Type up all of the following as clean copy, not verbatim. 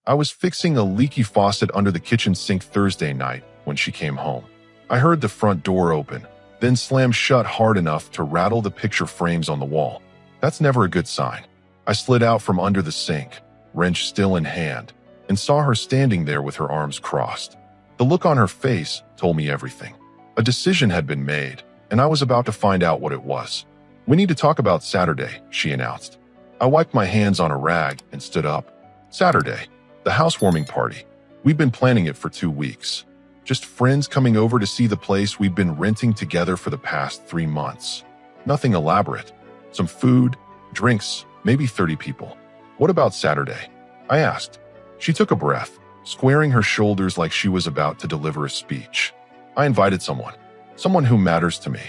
I was fixing a leaky faucet under the kitchen sink Thursday night when she came home. I heard the front door open, then slam shut hard enough to rattle the picture frames on the wall. That's never a good sign. I slid out from under the sink, wrench still in hand, and saw her standing there with her arms crossed. The look on her face told me everything. A decision had been made, and I was about to find out what it was. "We need to talk about Saturday," she announced. I wiped my hands on a rag and stood up. "Saturday, the housewarming party. We've been planning it for 2 weeks. Just friends coming over to see the place we've been renting together for the past 3 months. Nothing elaborate. Some food, drinks, maybe 30 people. What about Saturday?" I asked. She took a breath, squaring her shoulders like she was about to deliver a speech. "I invited someone who matters to me,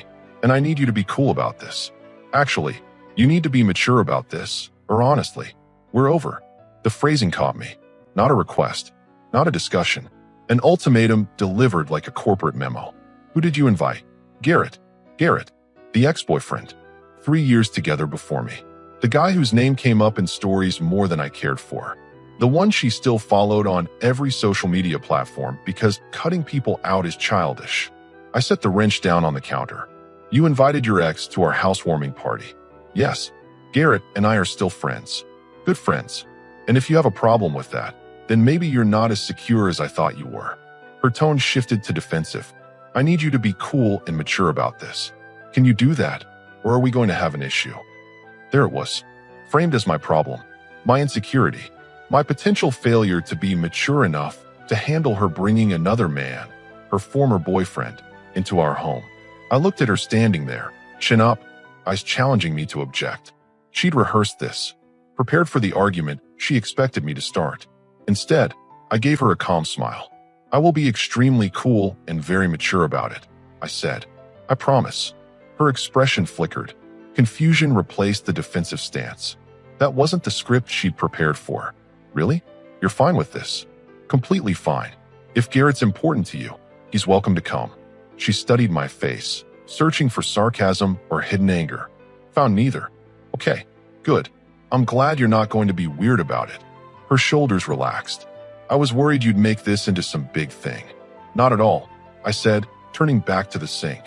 and I need you to be cool about this. Actually, you need to be mature about this, or honestly, we're over." The phrasing caught me. Not a request, not a discussion. An ultimatum delivered like a corporate memo. "Who did you invite?" Garrett, the ex-boyfriend. 3 years together before me. The guy whose name came up in stories more than I cared for. The one she still followed on every social media platform because cutting people out is childish. I set the wrench down on the counter. "You invited your ex to our housewarming party." "Yes, Garrett and I are still friends. Good friends. And if you have a problem with that, then maybe you're not as secure as I thought you were." Her tone shifted to defensive. "I need you to be cool and mature about this. Can you do that, or are we going to have an issue?" There it was, framed as my problem, my insecurity, my potential failure to be mature enough to handle her bringing another man, her former boyfriend, into our home. I looked at her standing there, chin up, eyes challenging me to object. She'd rehearsed this. Prepared for the argument she expected me to start. Instead, I gave her a calm smile. "I will be extremely cool and very mature about it," I said. "I promise." Her expression flickered. Confusion replaced the defensive stance. That wasn't the script she'd prepared for. "Really? You're fine with this?" "Completely fine. If Garrett's important to you, he's welcome to come." She studied my face, searching for sarcasm or hidden anger. Found neither. "Okay, good. I'm glad you're not going to be weird about it." Her shoulders relaxed. "I was worried you'd make this into some big thing." "Not at all," I said, turning back to the sink.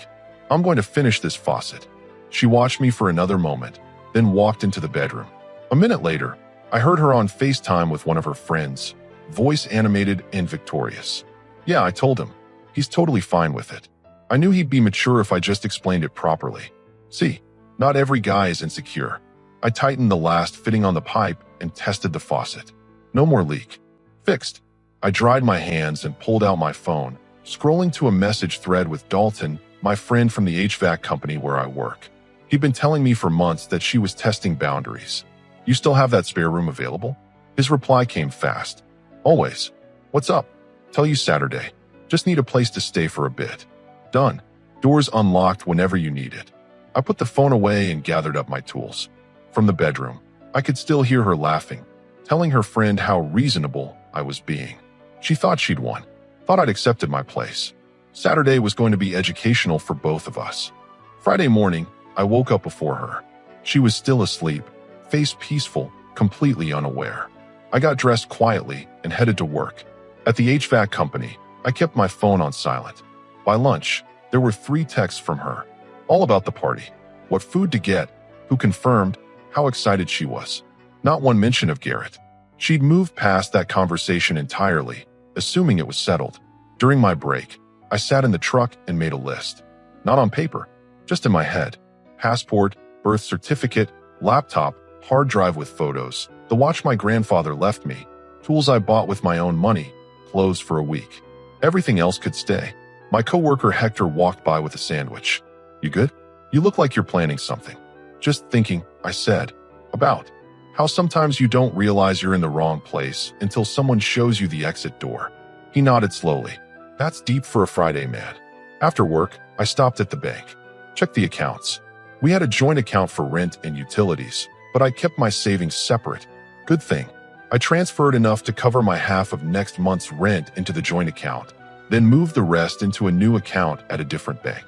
"I'm going to finish this faucet." She watched me for another moment, then walked into the bedroom. A minute later, I heard her on FaceTime with one of her friends, voice animated and victorious. "Yeah, I told him. He's totally fine with it. I knew he'd be mature if I just explained it properly. See, not every guy is insecure." I tightened the last fitting on the pipe and tested the faucet. No more leak. Fixed. I dried my hands and pulled out my phone, scrolling to a message thread with Dalton, my friend from the HVAC company where I work. He'd been telling me for months that she was testing boundaries. "You still have that spare room available?" His reply came fast. "Always. What's up?" "Tell you Saturday. Just need a place to stay for a bit." "Done. Doors unlocked whenever you need it." I put the phone away and gathered up my tools. From the bedroom, I could still hear her laughing, telling her friend how reasonable I was being. She thought she'd won, thought I'd accepted my place. Saturday was going to be educational for both of us. Friday morning, I woke up before her. She was still asleep, face peaceful, completely unaware. I got dressed quietly and headed to work. At the HVAC company, I kept my phone on silent. By lunch, there were 3 texts from her, all about the party, what food to get, who confirmed, how excited she was. Not one mention of Garrett. She'd moved past that conversation entirely, assuming it was settled. During my break, I sat in the truck and made a list. Not on paper, just in my head. Passport, birth certificate, laptop, hard drive with photos, the watch my grandfather left me, tools I bought with my own money, clothes for a week. Everything else could stay. My coworker Hector walked by with a sandwich. "You good? You look like you're planning something." "Just thinking," I said. "About how sometimes you don't realize you're in the wrong place until someone shows you the exit door." He nodded slowly. "That's deep for a Friday, man." After work, I stopped at the bank. Checked the accounts. We had a joint account for rent and utilities, but I kept my savings separate. Good thing. I transferred enough to cover my half of next month's rent into the joint account, then moved the rest into a new account at a different bank.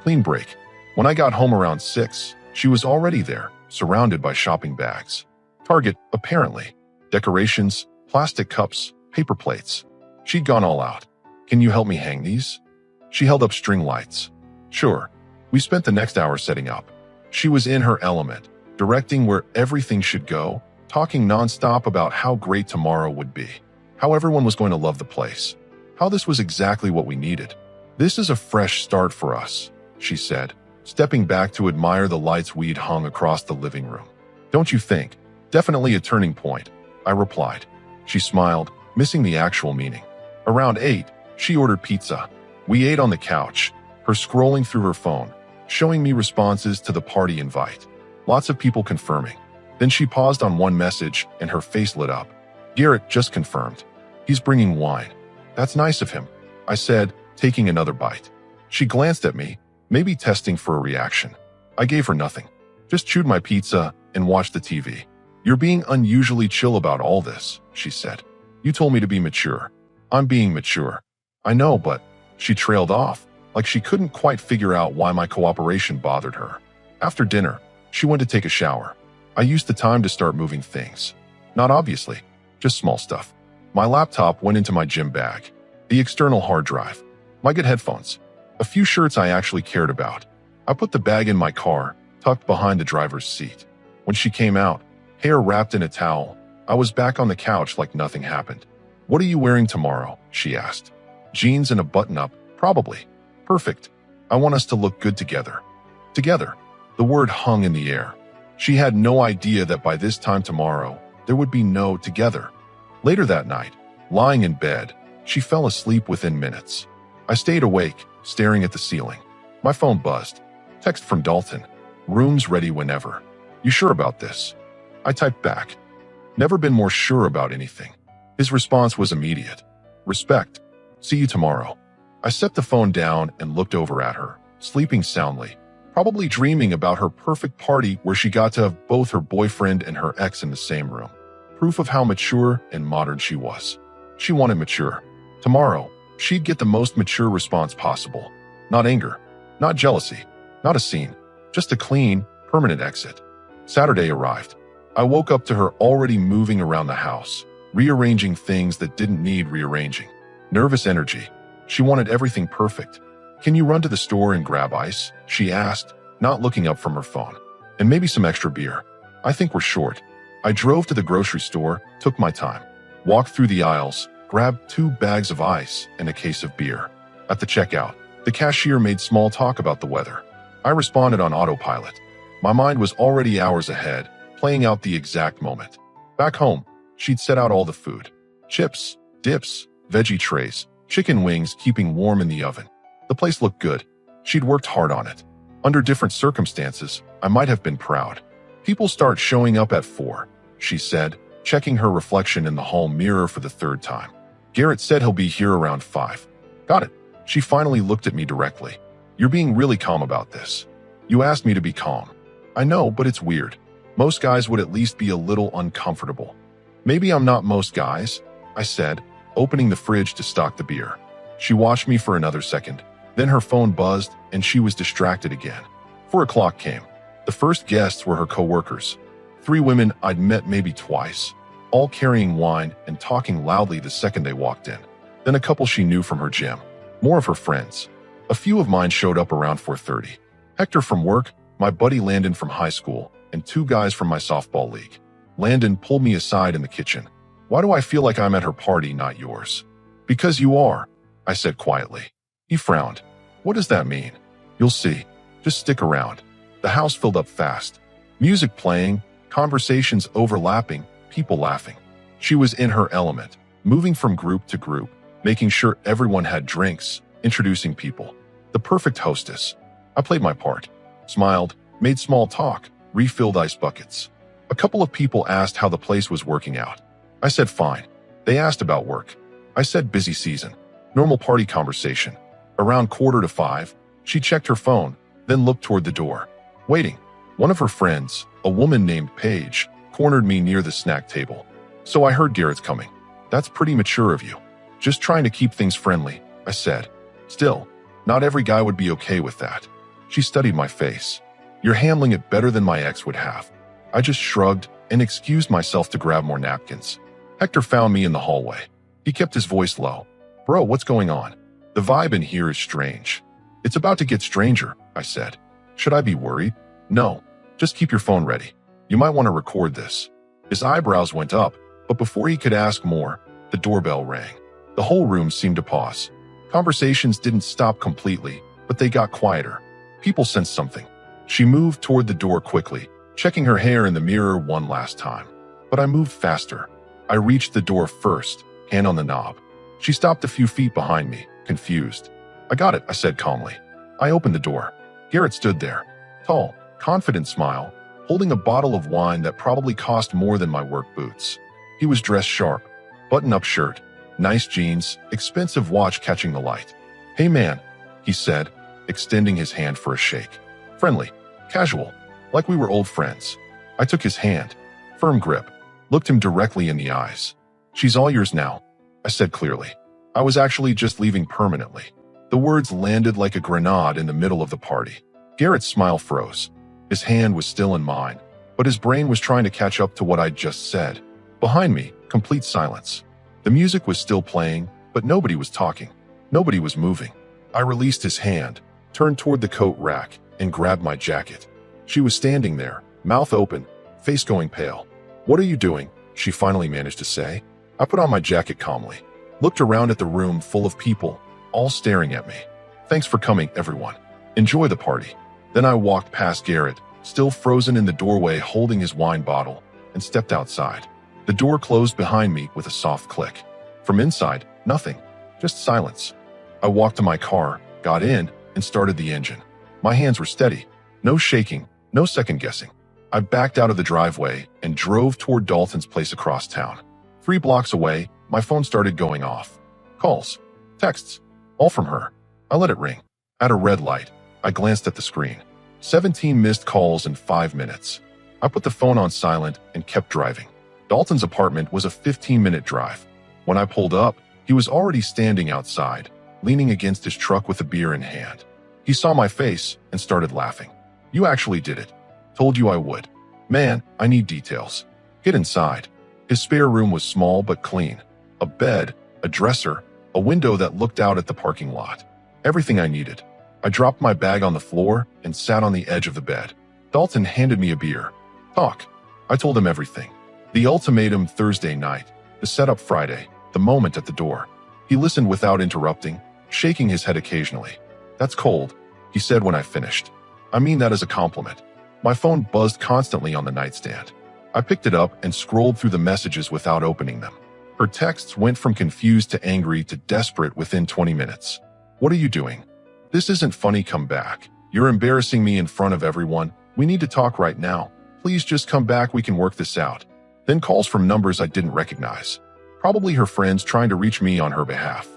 Clean break. When I got home around 6, she was already there, surrounded by shopping bags. Target, apparently. Decorations, Plastic cups, paper plates. She'd gone all out. Can you help me hang these? She held up string lights. Sure. We spent the next hour setting up. She was in her element, directing where everything should go, talking nonstop about how great tomorrow would be, how everyone was going to love the place, how this was exactly what we needed. This is a fresh start for us, she said, stepping back to admire the lights we'd hung across the living room. Don't you think? Definitely a turning point, I replied. She smiled, missing the actual meaning. Around 8, she ordered pizza. We ate on the couch, her scrolling through her phone, showing me responses to the party invite. Lots of people confirming. Then she paused on one message and her face lit up. Garrett just confirmed. He's bringing wine. That's nice of him, I said, taking another bite. She glanced at me, maybe testing for a reaction. I gave her nothing. Just chewed my pizza and watched the TV. You're being unusually chill about all this, she said. You told me to be mature. I'm being mature. I know, but she trailed off, like she couldn't quite figure out why my cooperation bothered her. After dinner, she went to take a shower. I used the time to start moving things. Not obviously, just small stuff. My laptop went into my gym bag, the external hard drive, my good headphones, a few shirts I actually cared about. I put the bag in my car, tucked behind the driver's seat. When she came out, hair wrapped in a towel, I was back on the couch like nothing happened. What are you wearing tomorrow? She asked. Jeans and a button-up, probably. Perfect. I want us to look good together. Together. The word hung in the air. She had no idea that by this time tomorrow, there would be no together. Later that night, lying in bed, she fell asleep within minutes. I stayed awake, staring at the ceiling. My phone buzzed. Text from Dalton. Room's ready whenever. You sure about this? I typed back. Never been more sure about anything. His response was immediate. Respect. See you tomorrow. I set the phone down and looked over at her, sleeping soundly, probably dreaming about her perfect party where she got to have both her boyfriend and her ex in the same room. Proof of how mature and modern she was. She wanted mature. Tomorrow, she'd get the most mature response possible. Not anger, not jealousy, not a scene, just a clean, permanent exit. Saturday arrived. I woke up to her already moving around the house, rearranging things that didn't need rearranging. Nervous energy. She wanted everything perfect. Can you run to the store and grab ice? She asked, not looking up from her phone. And maybe some extra beer. I think we're short. I drove to the grocery store, took my time, walked through the aisles, grabbed 2 bags of ice and a case of beer. At the checkout, the cashier made small talk about the weather. I responded on autopilot. My mind was already hours ahead, playing out the exact moment. Back home, she'd set out all the food. Chips, dips, veggie trays, chicken wings keeping warm in the oven. The place looked good. She'd worked hard on it. Under different circumstances, I might have been proud. People start showing up at 4, she said, checking her reflection in the hall mirror for the 3rd time. Garrett said he'll be here around 5. Got it. She finally looked at me directly. You're being really calm about this. You asked me to be calm. I know, but it's weird. Most guys would at least be a little uncomfortable. Maybe I'm not most guys, I said, opening the fridge to stock the beer. She watched me for another second. Then her phone buzzed and she was distracted again. 4 o'clock came. The first guests were her coworkers. 3 women I'd met maybe twice, all carrying wine and talking loudly the second they walked in. Then a couple she knew from her gym. More of her friends. A few of mine showed up around 4:30. Hector from work, my buddy Landon from high school, and 2 guys from my softball league. Landon pulled me aside in the kitchen. Why do I feel like I'm at her party, not yours? Because you are, I said quietly. He frowned. What does that mean? You'll see. Just stick around. The house filled up fast. Music playing, conversations overlapping, people laughing. She was in her element, moving from group to group, making sure everyone had drinks, introducing people. The perfect hostess. I played my part, smiled, made small talk, refilled ice buckets. A couple of people asked how the place was working out. I said fine. They asked about work. I said busy season. Normal party conversation. Around 4:45, she checked her phone, then looked toward the door. Waiting. One of her friends, a woman named Paige, cornered me near the snack table. So I heard Garrett's coming. That's pretty mature of you. Just trying to keep things friendly, I said. Still, not every guy would be okay with that. She studied my face. You're handling it better than my ex would have. I just shrugged and excused myself to grab more napkins. Hector found me in the hallway. He kept his voice low. Bro, what's going on? The vibe in here is strange. It's about to get stranger, I said. Should I be worried? No. Just keep your phone ready. You might want to record this. His eyebrows went up, but before he could ask more, the doorbell rang. The whole room seemed to pause. Conversations didn't stop completely, but they got quieter. People sensed something. She moved toward the door quickly, checking her hair in the mirror one last time. But I moved faster. I reached the door first, hand on the knob. She stopped a few feet behind me, confused. I got it, I said calmly. I opened the door. Garrett stood there, tall, confident smile, holding a bottle of wine that probably cost more than my work boots. He was dressed sharp, button-up shirt, nice jeans, expensive watch catching the light. Hey man, he said, extending his hand for a shake. Friendly, casual, like we were old friends. I took his hand, firm grip, looked him directly in the eyes. She's all yours now, I said clearly. I was actually just leaving permanently. The words landed like a grenade in the middle of the party. Garrett's smile froze. His hand was still in mine, but his brain was trying to catch up to what I'd just said. Behind me, complete silence. The music was still playing, but nobody was talking. Nobody was moving. I released his hand, turned toward the coat rack, and grabbed my jacket. She was standing there, mouth open, face going pale. What are you doing? She finally managed to say. I put on my jacket calmly, looked around at the room full of people, all staring at me. Thanks for coming, everyone. Enjoy the party. Then I walked past Garrett, still frozen in the doorway holding his wine bottle, and stepped outside. The door closed behind me with a soft click. From inside, nothing, just silence. I walked to my car, got in, and started the engine. My hands were steady, no shaking, no second guessing. I backed out of the driveway and drove toward Dalton's place across town. 3 blocks away, my phone started going off. Calls, texts, all from her. I let it ring. At a red light, I glanced at the screen. 17 missed calls in 5 minutes. I put the phone on silent and kept driving. Dalton's apartment was a 15-minute drive. When I pulled up, he was already standing outside, leaning against his truck with a beer in hand. He saw my face and started laughing. You actually did it. Told you I would. Man, I need details. Get inside. His spare room was small but clean. A bed, a dresser, a window that looked out at the parking lot. Everything I needed. I dropped my bag on the floor and sat on the edge of the bed. Dalton handed me a beer. Talk. I told him everything. The ultimatum Thursday night, the setup Friday, the moment at the door. He listened without interrupting, shaking his head occasionally. That's cold, he said when I finished. I mean that as a compliment. My phone buzzed constantly on the nightstand. I picked it up and scrolled through the messages without opening them. Her texts went from confused to angry to desperate within 20 minutes. What are you doing? This isn't funny, come back. You're embarrassing me in front of everyone. We need to talk right now. Please just come back, we can work this out. Then calls from numbers I didn't recognize. Probably her friends trying to reach me on her behalf.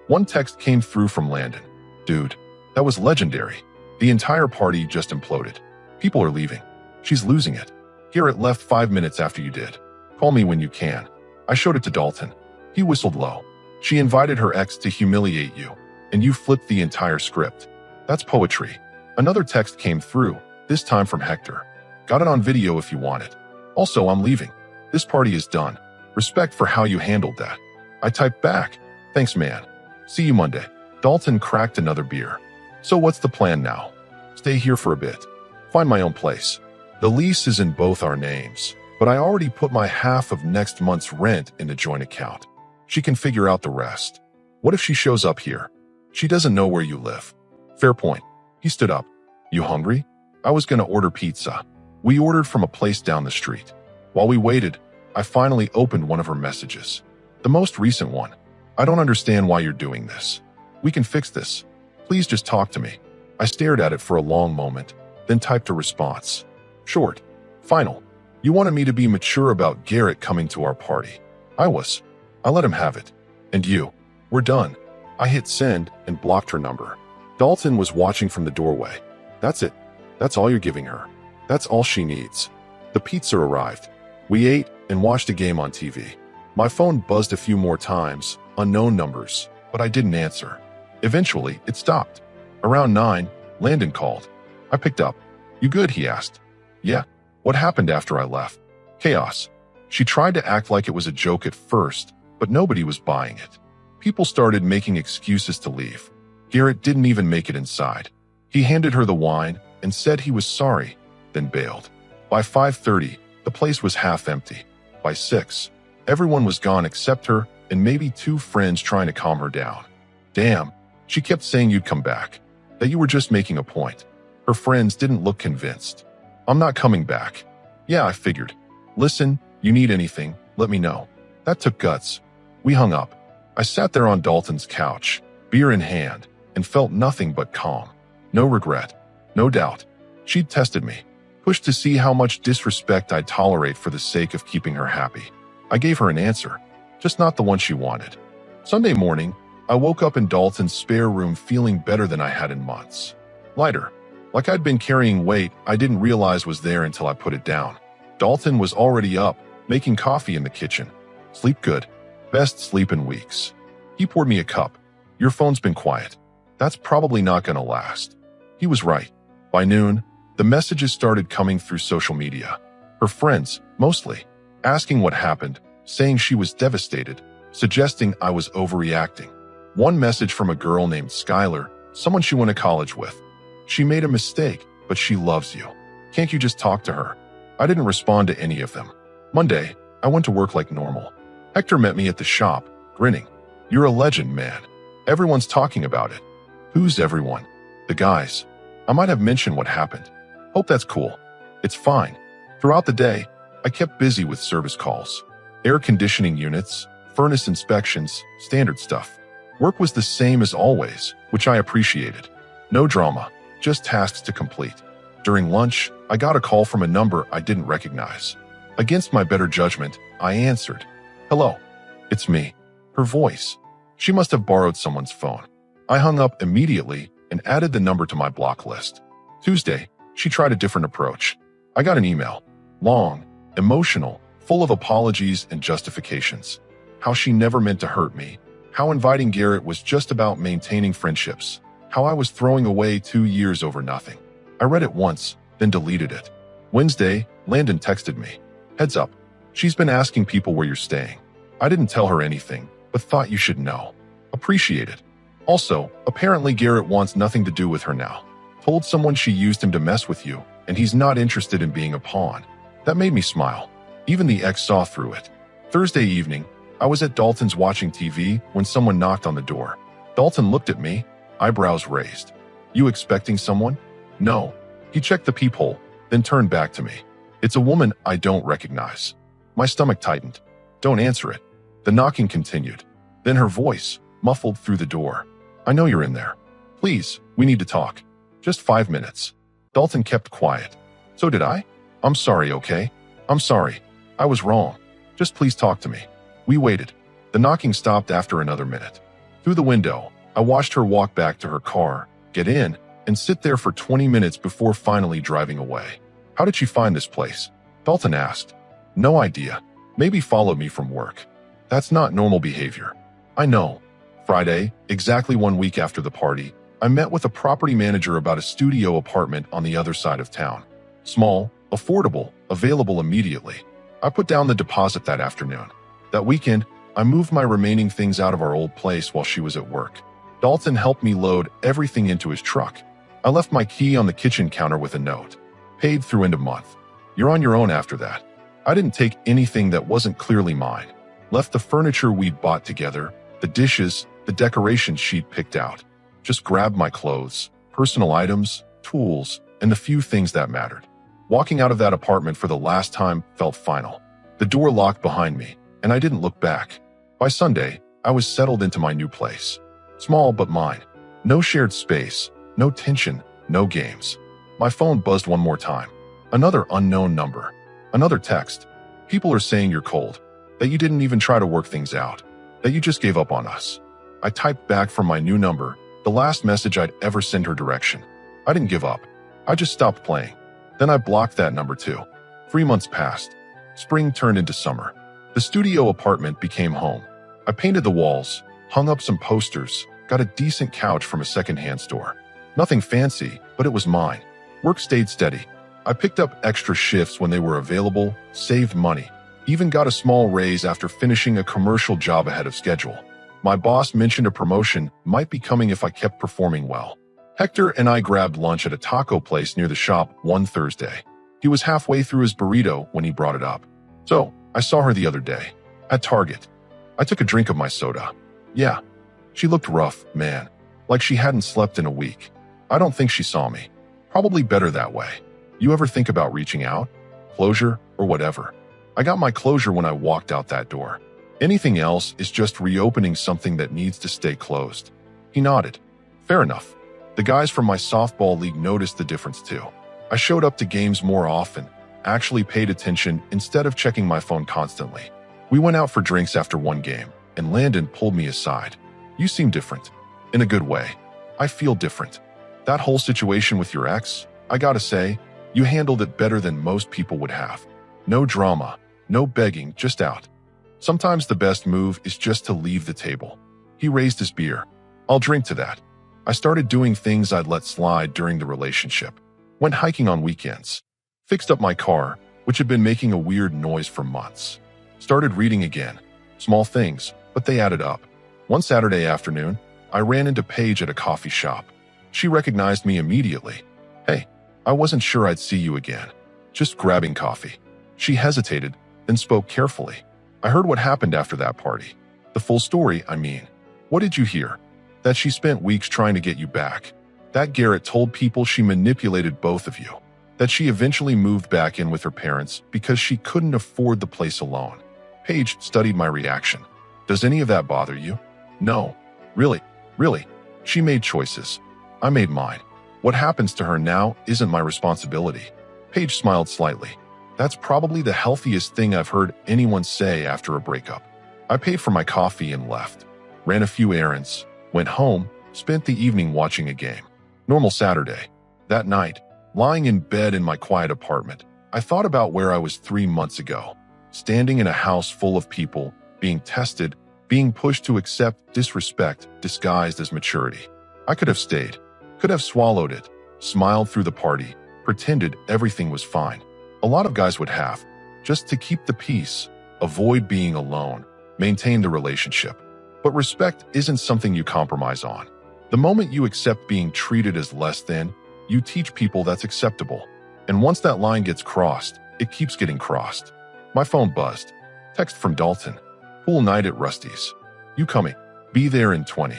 One text came through from Landon. Dude, that was legendary. The entire party just imploded. People are leaving. She's losing it. Garrett left 5 minutes after you did. Call me when you can. I showed it to Dalton. He whistled low. She invited her ex to humiliate you, and you flipped the entire script. That's poetry. Another text came through, this time from Hector. Got it on video if you want it. Also, I'm leaving. This party is done. Respect for how you handled that. I typed back. Thanks, man. See you Monday. Dalton cracked another beer. So what's the plan now? Stay here for a bit. Find my own place. The lease is in both our names, but I already put my half of next month's rent in the joint account. She can figure out the rest. What if she shows up here? She doesn't know where you live. Fair point. He stood up. You hungry? I was gonna order pizza. We ordered from a place down the street. While we waited, I finally opened one of her messages. The most recent one. I don't understand why you're doing this. We can fix this. Please just talk to me. I stared at it for a long moment, then typed a response. Short. Final. You wanted me to be mature about Garrett coming to our party. I was. I let him have it. And you. We're done. I hit send and blocked her number. Dalton was watching from the doorway. That's it. That's all you're giving her. That's all she needs. The pizza arrived. We ate and watched a game on TV. My phone buzzed a few more times, unknown numbers, but I didn't answer. Eventually, it stopped. Around 9, Landon called. I picked up. You good? He asked. Yeah. What happened after I left? Chaos. She tried to act like it was a joke at first, but nobody was buying it. People started making excuses to leave. Garrett didn't even make it inside. He handed her the wine and said he was sorry, then bailed. By 5:30, the place was half empty. By 6, everyone was gone except her and maybe 2 friends trying to calm her down. Damn, she kept saying you'd come back, that you were just making a point. Her friends didn't look convinced. I'm not coming back. Yeah, I figured. Listen, you need anything, let me know. That took guts. We hung up. I sat there on Dalton's couch, beer in hand, and felt nothing but calm. No regret. No doubt. She'd tested me, pushed to see how much disrespect I'd tolerate for the sake of keeping her happy. I gave her an answer, just not the one she wanted. Sunday morning, I woke up in Dalton's spare room feeling better than I had in months. Lighter. Like I'd been carrying weight I didn't realize was there until I put it down. Dalton was already up, making coffee in the kitchen. Sleep good. Best sleep in weeks. He poured me a cup. Your phone's been quiet. That's probably not gonna last. He was right. By noon, the messages started coming through social media. Her friends, mostly, asking what happened, saying she was devastated, suggesting I was overreacting. One message from a girl named Skylar, someone she went to college with. She made a mistake, but she loves you. Can't you just talk to her? I didn't respond to any of them. Monday, I went to work like normal. Hector met me at the shop, grinning. You're a legend, man. Everyone's talking about it. Who's everyone? The guys. I might have mentioned what happened. Hope that's cool. It's fine. Throughout the day, I kept busy with service calls. Air conditioning units, furnace inspections, standard stuff. Work was the same as always, which I appreciated. No drama, just tasks to complete. During lunch, I got a call from a number I didn't recognize. Against my better judgment, I answered. Hello. It's me. Her voice. She must have borrowed someone's phone. I hung up immediately and added the number to my block list. Tuesday, she tried a different approach. I got an email. Long, emotional, full of apologies and justifications. How she never meant to hurt me. How inviting Garrett was just about maintaining friendships. How I was throwing away 2 years over nothing. I read it once, then deleted it. Wednesday, Landon texted me. Heads up. She's been asking people where you're staying. I didn't tell her anything, but thought you should know. Appreciate it. Also, apparently Garrett wants nothing to do with her now. Told someone she used him to mess with you, and he's not interested in being a pawn. That made me smile. Even the ex saw through it. Thursday evening, I was at Dalton's watching TV when someone knocked on the door. Dalton looked at me, eyebrows raised. You expecting someone? No. He checked the peephole, then turned back to me. It's a woman I don't recognize. My stomach tightened. Don't answer it. The knocking continued. Then her voice, muffled through the door. I know you're in there. Please, we need to talk. Just 5 minutes. Dalton kept quiet. So did I? I'm sorry, okay? I'm sorry. I was wrong. Just please talk to me. We waited. The knocking stopped after another minute. Through the window, I watched her walk back to her car, get in, and sit there for 20 minutes before finally driving away. How did she find this place? Dalton asked. No idea. Maybe followed me from work. That's not normal behavior. I know. Friday, exactly 1 week after the party, I met with a property manager about a studio apartment on the other side of town. Small, affordable, available immediately. I put down the deposit that afternoon. That weekend, I moved my remaining things out of our old place while she was at work. Dalton helped me load everything into his truck. I left my key on the kitchen counter with a note. Paid through end of month. You're on your own after that. I didn't take anything that wasn't clearly mine. Left the furniture we'd bought together, the dishes, the decorations she'd picked out. Just grabbed my clothes, personal items, tools, and the few things that mattered. Walking out of that apartment for the last time felt final. The door locked behind me, and I didn't look back. By Sunday, I was settled into my new place. Small but mine. No shared space, no tension, no games. My phone buzzed one more time. Another unknown number. Another text. People are saying you're cold, that you didn't even try to work things out, that you just gave up on us. I typed back from my new number, the last message I'd ever send her direction. I didn't give up. I just stopped playing. Then I blocked that number too. 3 months passed. Spring turned into summer. The studio apartment became home. I painted the walls, hung up some posters, got a decent couch from a secondhand store. Nothing fancy, but it was mine. Work stayed steady. I picked up extra shifts when they were available, saved money. Even got a small raise after finishing a commercial job ahead of schedule. My boss mentioned a promotion might be coming if I kept performing well. Hector and I grabbed lunch at a taco place near the shop one Thursday. He was halfway through his burrito when he brought it up. So, I saw her the other day. At Target. I took a drink of my soda. Yeah. She looked rough, man. Like she hadn't slept in a week. I don't think she saw me. Probably better that way. You ever think about reaching out? Closure, or whatever? I got my closure when I walked out that door. Anything else is just reopening something that needs to stay closed. He nodded. Fair enough. The guys from my softball league noticed the difference too. I showed up to games more often, actually paid attention instead of checking my phone constantly. We went out for drinks after one game, and Landon pulled me aside. You seem different. In a good way. I feel different. That whole situation with your ex, I gotta say, you handled it better than most people would have. No drama, no begging, just out. Sometimes the best move is just to leave the table. He raised his beer. I'll drink to that. I started doing things I'd let slide during the relationship. Went hiking on weekends. Fixed up my car, which had been making a weird noise for months. Started reading again. Small things, but they added up. One Saturday afternoon, I ran into Paige at a coffee shop. She recognized me immediately. Hey, I wasn't sure I'd see you again. Just grabbing coffee. She hesitated, then spoke carefully. I heard what happened after that party. The full story, I mean. What did you hear? That she spent weeks trying to get you back. That Garrett told people she manipulated both of you. That she eventually moved back in with her parents because she couldn't afford the place alone. Paige studied my reaction. Does any of that bother you? No. Really. She made choices. I made mine. What happens to her now isn't my responsibility. Paige smiled slightly. That's probably the healthiest thing I've heard anyone say after a breakup. I paid for my coffee and left. Ran a few errands. Went home. Spent the evening watching a game. Normal Saturday. That night, lying in bed in my quiet apartment, I thought about where I was 3 months ago. Standing in a house full of people, being tested, being pushed to accept disrespect disguised as maturity. I could have stayed. Could have swallowed it, smiled through the party, pretended everything was fine. A lot of guys would have, just to keep the peace, avoid being alone, maintain the relationship. But respect isn't something you compromise on. The moment you accept being treated as less than, you teach people that's acceptable. And once that line gets crossed, it keeps getting crossed. My phone buzzed. Text from Dalton. Pool night at Rusty's. You coming? Be there in 20.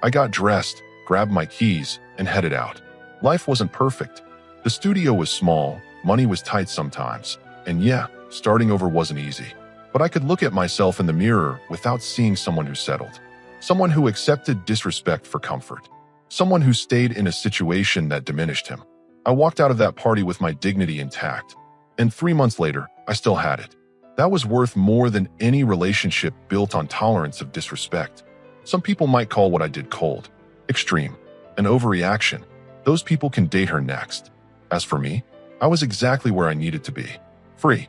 I got dressed, grabbed my keys, and headed out. Life wasn't perfect. The studio was small, money was tight sometimes, and yeah, starting over wasn't easy. But I could look at myself in the mirror without seeing someone who settled. Someone who accepted disrespect for comfort. Someone who stayed in a situation that diminished him. I walked out of that party with my dignity intact. And 3 months later, I still had it. That was worth more than any relationship built on tolerance of disrespect. Some people might call what I did cold, extreme, an overreaction. Those people can date her next. As for me, I was exactly where I needed to be. Free.